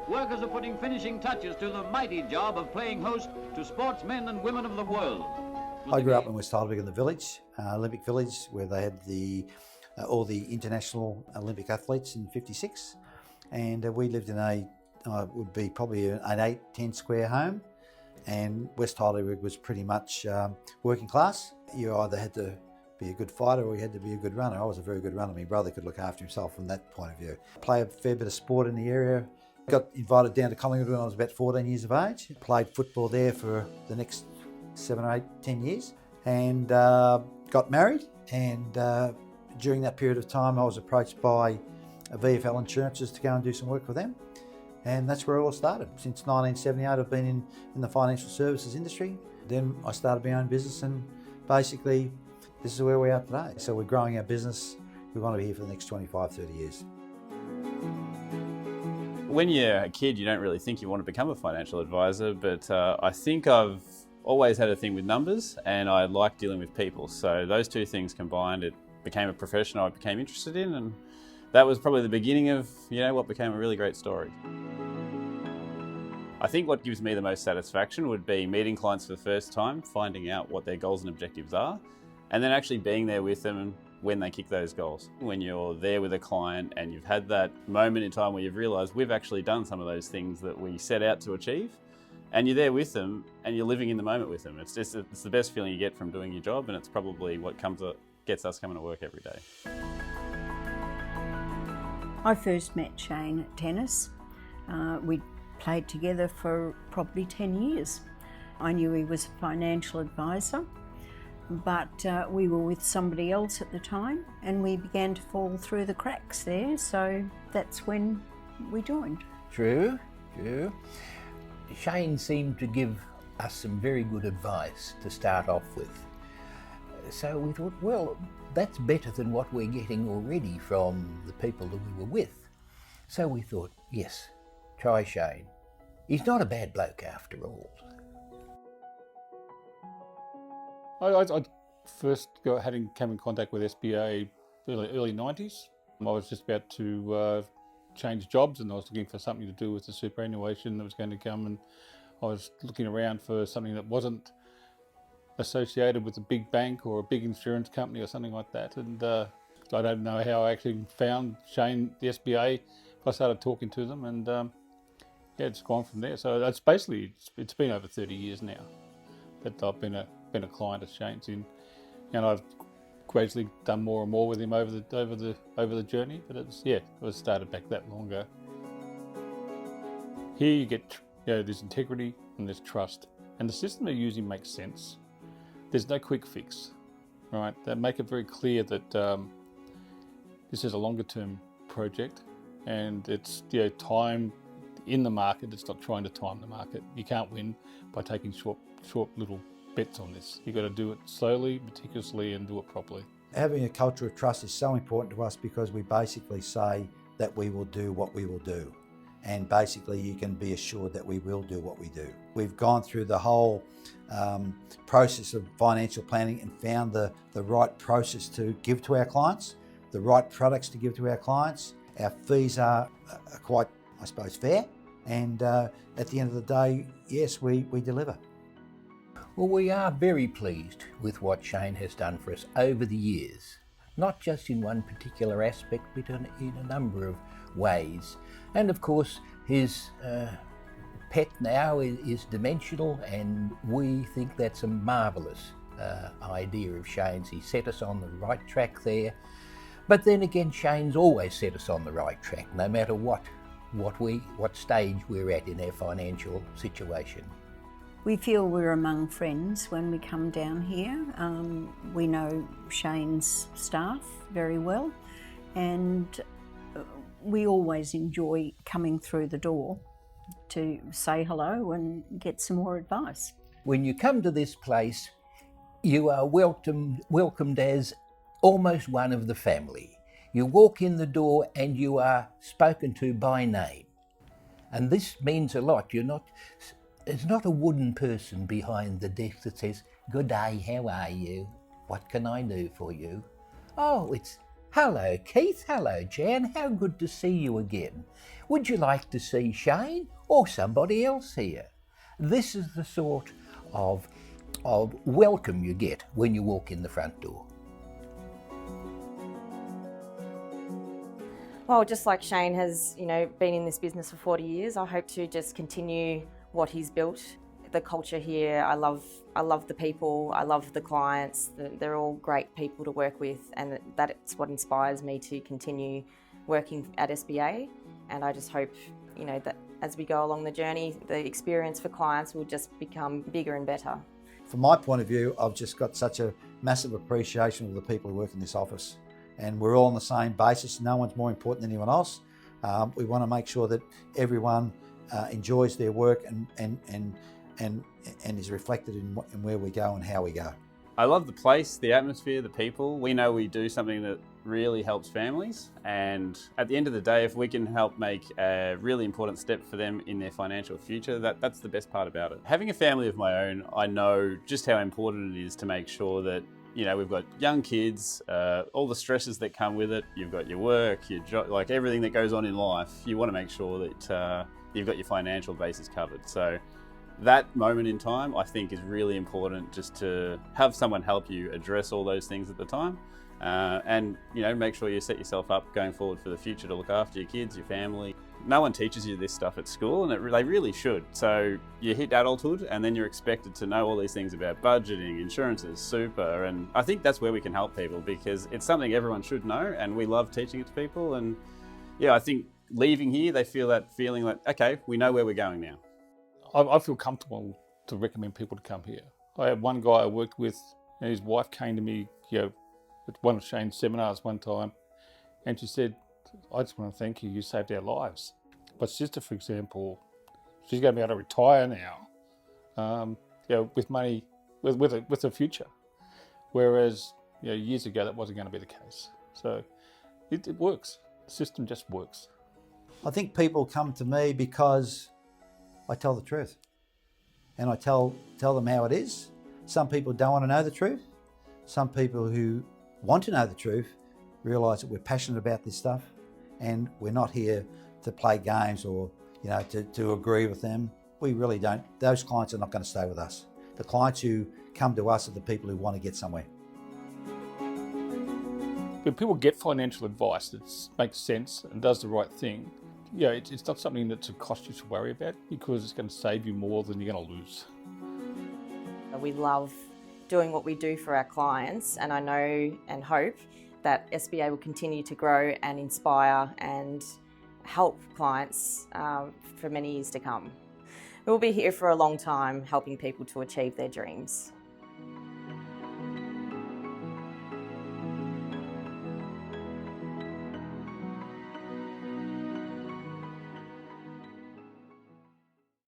workers are putting finishing touches to the mighty job of playing host to sportsmen and women of the world. I grew up in West Heidelberg in the village, Olympic Village, where they had all the international Olympic athletes in '56, and we lived in would be probably an 8-10 square home, and West Heidelberg was pretty much working class. You either had to be a good fighter or you had to be a good runner. I was a very good runner. My brother could look after himself from that point of view. Play a fair bit of sport in the area. Got invited down to Collingwood when I was about 14 years of age. Played football there for the next 7 or 8, 10 years, and got married. And during that period of time, I was approached by VFL Insurances to go and do some work for them. And that's where it all started. Since 1978, I've been in the financial services industry. Then I started my own business, and basically this is where we are today. So we're growing our business. We want to be here for the next 25, 30 years. When you're a kid, you don't really think you want to become a financial advisor, but I think I've always had a thing with numbers, and I like dealing with people. So those two things combined, it became a profession I became interested in, and that was probably the beginning of what became a really great story. I think what gives me the most satisfaction would be meeting clients for the first time, finding out what their goals and objectives are, and then actually being there with them when they kick those goals. When you're there with a client and you've had that moment in time where you've realised we've actually done some of those things that we set out to achieve, and you're there with them and you're living in the moment with them. It's the best feeling you get from doing your job, and it's probably what gets us coming to work every day. I first met Shane at tennis. We played together for probably 10 years. I knew he was a financial advisor, but we were with somebody else at the time, and we began to fall through the cracks there, so that's when we joined. True. Shane seemed to give us some very good advice to start off with. So we thought, well, that's better than what we're getting already from the people that we were with. So we thought, yes, try Shane. He's not a bad bloke after all. I first came in contact with SBA early 90s. I was just about to change jobs, and I was looking for something to do with the superannuation that was going to come, and I was looking around for something that wasn't associated with a big bank or a big insurance company or something like that. And I don't know how I actually found Shane, the SBA. I started talking to them, and it's gone from there. So that's basically, it's been over 30 years now that I've been a client of Shane's, and I've gradually done more and more with him over the journey. But it was started back that long ago. Here you get there's integrity and there's trust, and the system they're using makes sense. There's no quick fix, right? They make it very clear that this is a longer term project, and it's time in the market. It's not trying to time the market. You can't win by taking short little bets on this. You've got to do it slowly, meticulously, and do it properly. Having a culture of trust is so important to us, because we basically say that we will do what we will do. And basically you can be assured that we will do what we do. We've gone through the whole process of financial planning and found the right process to give to our clients, the right products to give to our clients. Our fees are quite, I suppose, fair. And at the end of the day, yes, we deliver. Well, we are very pleased with what Shane has done for us over the years, not just in one particular aspect, but in a number of ways. And of course, his pet now is dimensional, and we think that's a marvellous idea of Shane's. He set us on the right track there. But then again, Shane's always set us on the right track, no matter what stage we're at in our financial situation. We feel we're among friends when we come down here. We know Shane's staff very well, and we always enjoy coming through the door to say hello and get some more advice. When you come to this place, you are welcomed as almost one of the family. You walk in the door and you are spoken to by name. And this means a lot. There's not a wooden person behind the desk that says, "Good day, how are you? What can I do for you?" Oh, Hello Keith, hello Jan, how good to see you again. Would you like to see Shane or somebody else here? This is the sort of welcome you get when you walk in the front door. Well, just like Shane has, been in this business for 40 years, I hope to just continue what he's built. The culture here, I love the people, I love the clients. They're all great people to work with, and that's what inspires me to continue working at SBA. And I just hope, that as we go along the journey, the experience for clients will just become bigger and better. From my point of view, I've just got such a massive appreciation of the people who work in this office. And we're all on the same basis. No one's more important than anyone else. We want to make sure that everyone enjoys their work and is reflected in where we go and how we go. I love the place, the atmosphere, the people. We know we do something that really helps families, and at the end of the day, if we can help make a really important step for them in their financial future, that's the best part about it. Having a family of my own, I know just how important it is to make sure that we've got young kids, all the stresses that come with it. You've got your work, your job, like everything that goes on in life. You want to make sure that you've got your financial bases covered. So that moment in time, I think, is really important, just to have someone help you address all those things at the time, and make sure you set yourself up going forward for the future to look after your kids, your family. No one teaches you this stuff at school, and they really should. So you hit adulthood, and then you're expected to know all these things about budgeting, insurances, super, and I think that's where we can help people, because it's something everyone should know, and we love teaching it to people. And I think leaving here, they feel that feeling like, okay, we know where we're going now. I feel comfortable to recommend people to come here. I had one guy I worked with, and his wife came to me, at one of Shane's seminars one time, and she said, "I just want to thank you. You saved our lives." My sister, for example, she's going to be able to retire now, with money, with a future, whereas years ago that wasn't going to be the case. So it works. The system just works. I think people come to me because I tell the truth, and I tell them how it is. Some people don't want to know the truth. Some people who want to know the truth realise that we're passionate about this stuff, and we're not here to play games or to agree with them. We really don't. Those clients are not going to stay with us. The clients who come to us are the people who want to get somewhere. When people get financial advice that makes sense and does the right thing, it's not something that's a cost you to worry about, because it's going to save you more than you're going to lose. We love doing what we do for our clients, and I know and hope that SBA will continue to grow and inspire and help clients for many years to come. We'll be here for a long time, helping people to achieve their dreams.